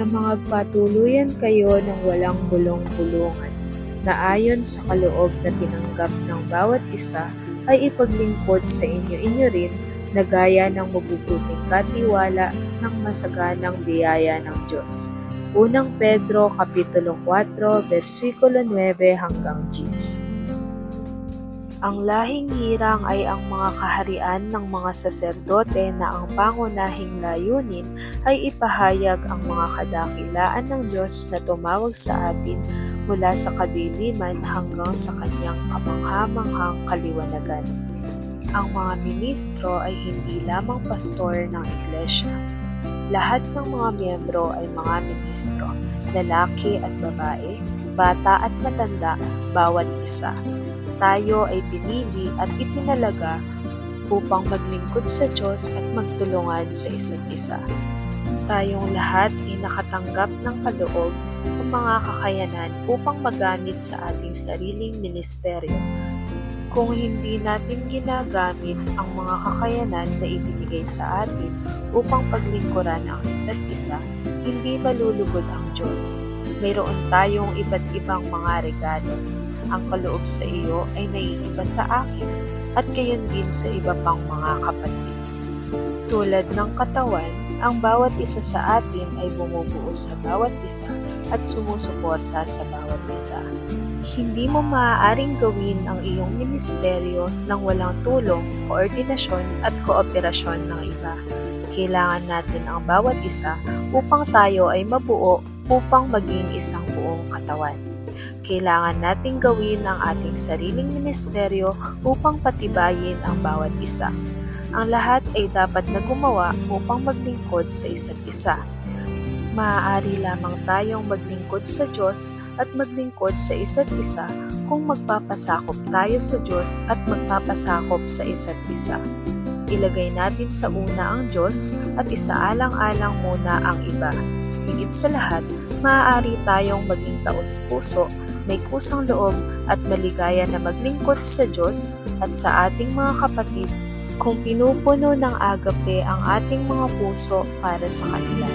magpatuluyan kayo ng walang bulong-bulungan, na ayon sa kaloob na tinanggap ng bawat isa ay ipaglingkod sa inyo-inyo rin na gaya ng mabubuting katiwala ng masaganang biyaya ng Diyos. Unang Pedro Kapitulo 4, versikulo 9 hanggang 10. Ang lahing hirang ay ang mga kaharian ng mga saserdote na ang pangunahing layunin ay ipahayag ang mga kadakilaan ng Diyos na tumawag sa atin mula sa kadiliman hanggang sa kanyang kamangha-manghang kaliwanagan. Ang mga ministro ay hindi lamang pastor ng iglesia. Lahat ng mga miyembro ay mga ministro, lalaki at babae, bata at matanda, bawat isa. Tayo ay pinili at itinalaga upang maglingkod sa Diyos at magtulungan sa isa't isa. Tayong lahat ay nakatanggap ng kaloob o mga kakayanan upang magamit sa ating sariling ministeryo. Kung hindi natin ginagamit ang mga kakayanan na ibinigay sa atin upang paglingkuran ang isa't isa, hindi malulugod ang Diyos. Mayroon tayong iba't ibang mga regalo. Ang kaloob sa iyo ay naiiba sa akin at gayon din sa iba pang mga kapatid. Tulad ng katawan, ang bawat isa sa atin ay bumubuo sa bawat isa at sumusuporta sa bawat isa. Hindi mo maaaring gawin ang iyong ministeryo nang walang tulong, koordinasyon at kooperasyon ng iba. Kailangan natin ang bawat isa upang tayo ay mabuo upang maging isang buong katawan. Kailangan nating gawin ang ating sariling ministeryo upang patibayin ang bawat isa. Ang lahat ay dapat na gumawa upang maglingkod sa isa't isa. Maaari lamang tayong maglingkod sa Diyos at maglingkod sa isa't isa kung magpapasakop tayo sa Diyos at magpapasakop sa isa't isa. Ilagay natin sa una ang Diyos at isaalang-alang muna ang iba. Higit sa lahat, maaari tayong maging taos-puso, may kusang loob at maligaya na maglingkod sa Diyos at sa ating mga kapatid kung pinupuno ng agape ang ating mga puso para sa kanila.